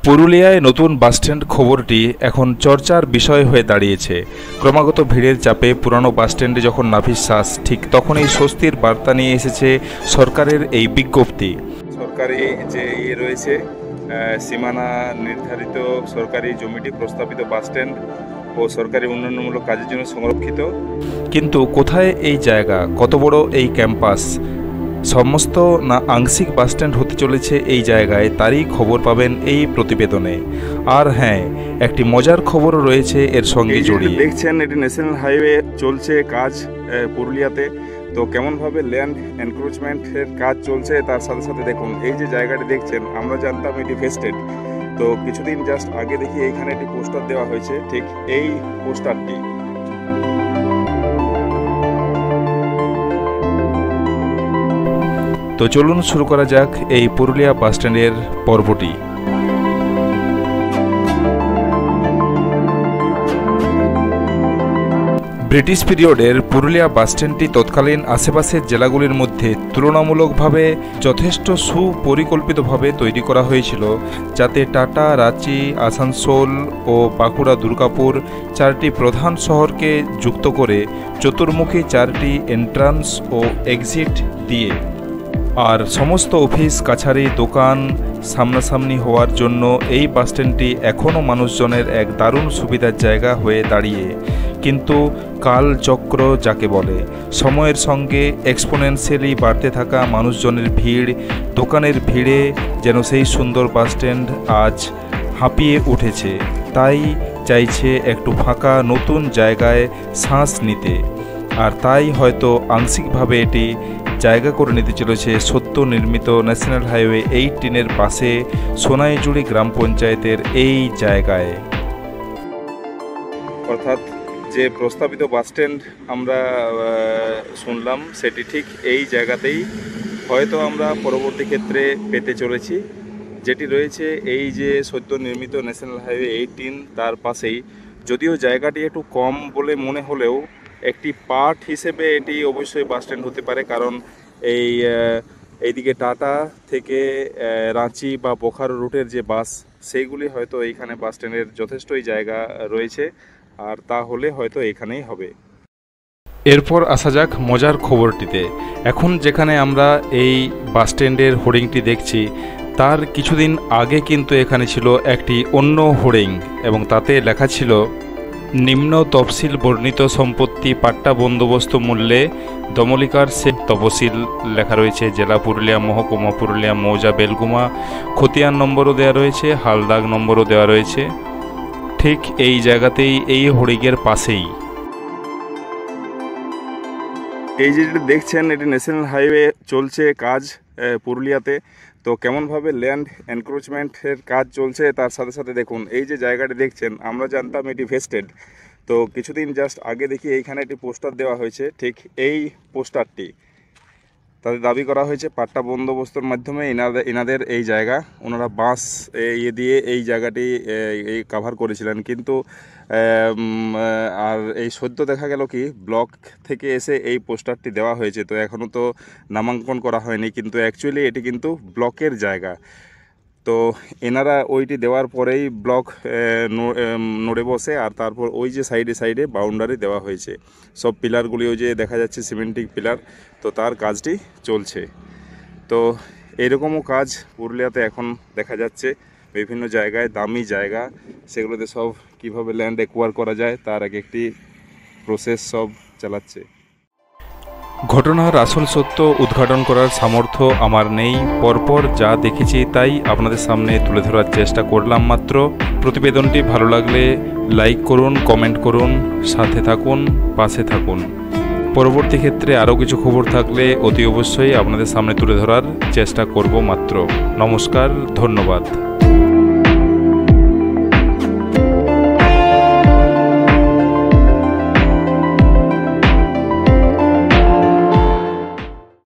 পুরুলিয়ায় নতুন বাসস্ট্যান্ড খবরটি এখন চর্চার বিষয় হয়ে দাঁড়িয়েছে। ক্রমাগত ভিড়ের চাপে পুরানো বাসস্ট্যান্ডে যখন নাভির শ্বাস, ঠিক তখনই স্বস্তির বার্তা নিয়ে এসেছে সরকারের এই বিজ্ঞপ্তি। সরকারি যে রয়েছে সীমানা নির্ধারিত সরকারি জমিটি প্রস্তাবিত বাসস্ট্যান্ড ও সরকারি উন্নয়নমূলক কাজের জন্য সংরক্ষিত। কিন্তু কোথায় এই জায়গা, কত বড় এই ক্যাম্পাস, সমস্ত না আংশিক বাসস্ট্যান্ড হতে চলেছে এই জায়গায়, তারই খবর পাবেন এই প্রতিবেদনে। আর হ্যাঁ, একটি মজার খবরও রয়েছে এর সঙ্গে জড়িয়ে। দেখছেন এটি ন্যাশনাল হাইওয়ে চলছে কাজ পুরুলিয়াতে। তো কেমনভাবে ল্যান্ড এনক্রোচমেন্টের কাজ চলছে তার সাথে সাথে দেখুন এই যে জায়গাটি দেখছেন, আমরা জানতাম এটি ভেস্টেড। তো কিছুদিন জাস্ট আগে দেখি এইখানে একটি পোস্টার দেওয়া হয়েছে, ঠিক এই পোস্টারটি। তো চলুন শুরু করা যাক এই পুরুলিয়া বাসস্ট্যান্ডের পর্বটি। ব্রিটিশ পিরিয়ডের পুরুলিয়া বাসস্ট্যান্ডটি তৎকালীন আশেপাশের জেলাগুলির মধ্যে তুলনামূলকভাবে যথেষ্ট সুপরিকল্পিতভাবে তৈরি করা হয়েছিল, যাতে টাটা, রাঁচি, আসানসোল ও বাঁকুড়া দুর্গাপুর চারটি প্রধান শহরকে যুক্ত করে চতুর্মুখী চারটি এন্ট্রান্স ও এক্সিট দিয়ে আর সমস্ত অফিস কাছারি দোকান সামনাসামনি হওয়ার জন্য এই বাসস্ট্যান্ডটি এখনও মানুষজনের এক দারুণ সুবিধার জায়গা হয়ে দাঁড়িয়ে। কিন্তু কালচক্র যাকে বলে, সময়ের সঙ্গে এক্সপোনেনশিয়ালি বাড়তে থাকা মানুষজনের ভিড়, দোকানের ভিড়ে যেন সেই সুন্দর বাসস্ট্যান্ড আজ হাঁপিয়ে উঠেছে। তাই চাইছে একটু ফাঁকা নতুন জায়গায় শ্বাস নিতে, আর তাই হয়তো আংশিকভাবে এটি জায়গা করে নিতে চলেছে সদ্য নির্মিত ন্যাশনাল হাইওয়ে 18-এর পাশে সোনাইজুড়ি গ্রাম পঞ্চায়েতের এই জায়গায়। অর্থাৎ যে প্রস্তাবিত বাসস্ট্যান্ড আমরা শুনলাম, সেটি ঠিক এই জায়গাতেই হয়তো আমরা পরবর্তী ক্ষেত্রে পেতে চলেছি, যেটি রয়েছে এই যে সদ্য নির্মিত ন্যাশনাল হাইওয়ে 18 তার পাশেই। যদিও জায়গাটি একটু কম বলে মনে হলেও একটি পার্ট হিসেবে এটি অবশ্যই বাসস্ট্যান্ড হতে পারে, কারণ এইদিকে টাটা থেকে রাঁচি বা বোকারো রুটের যে বাস, সেইগুলি হয়তো এইখানে বাসস্ট্যান্ডের যথেষ্টই জায়গা রয়েছে, আর তা হলে হয়তো এখানেই হবে। এরপর আসা যাক মজার খবরটিতে। এখন যেখানে আমরা এই বাসস্ট্যান্ডের হোর্ডিংটি দেখছি, তার কিছুদিন আগে কিন্তু এখানে ছিল একটি অন্য হোর্ডিং, এবং তাতে লেখা ছিল নিম্ন তফসিল বর্ণিত সম্পত্তি পাট্টা বন্দোবস্ত মূল্যে দমলিকার সে তফসিল লেখা রয়েছে। জেলা পুরুলিয়া, মহকুমা পুরুলিয়া, মৌজা বেলগুমা, খতিয়ান নম্বরও দেওয়া রয়েছে, হালদাগ নম্বরও দেওয়া রয়েছে, ঠিক এই জায়গাতেই, এই হোর্ডিংয়ের পাশেই। এই যেটি দেখছেন এটি ন্যাশনাল হাইওয়ে চলছে কাজ পুরুলিয়াতে। তো কেমনভাবে ল্যান্ড এনক্রোচমেন্টের কাজ চলছে তার সাথে সাথে দেখুন এই যে জায়গাটি দেখছেন, আমরা জানতাম এটি ভেস্টেড। তো কিছুদিন জাস্ট আগে দেখি এইখানে একটি পোস্টার দেওয়া হয়েছে, ঠিক এই পোস্টারটি। তাদের দাবি করা হয়েছে পাট্টা বন্দোবস্তর মাধ্যমে এনাদের এই জায়গা, ওনারা বাঁশ দিয়ে এই জায়গাটি এই কাভার করেছিলেন। কিন্তু আর এই সদ্য দেখা গেল কি ব্লক থেকে এসে এই পোস্টারটি দেওয়া হয়েছে। তো এখনও তো নামাঙ্কন করা হয়নি, কিন্তু অ্যাকচুয়ালি এটি কিন্তু ব্লকের জায়গা। তো এনারা ওইটি দেওয়ার পরেই ব্লক নড়ে বসে, আর তারপর ওই যে সাইডে বাউন্ডারি দেওয়া হয়েছে। সব পিলারগুলি ওই যে দেখা যাচ্ছে সিমেন্টিক পিলার, তো তার কাজটি চলছে। তো এইরকমও কাজ পুরুলিয়াতে এখন দেখা যাচ্ছে বিভিন্ন জায়গায়, দামি জায়গা, সেগুলোতে সব কিভাবে ল্যান্ড অ্যাকোয়ার করা যায় তার একটি প্রসেস সব চালাচ্ছে। ঘটনার আসল সত্য উদ্ঘাটন করার সামর্থ্য আমার নেই, পরপর যা দেখেছি তাই আপনাদের সামনে তুলে ধরার চেষ্টা করলাম মাত্র। প্রতিবেদনটি ভালো লাগলে লাইক করুন, কমেন্ট করুন, সাথে থাকুন, পাশে থাকুন। পরবর্তী ক্ষেত্রে আরও কিছু খবর থাকলে অতি অবশ্যই আপনাদের সামনে তুলে ধরার চেষ্টা করব মাত্র। নমস্কার, ধন্যবাদ।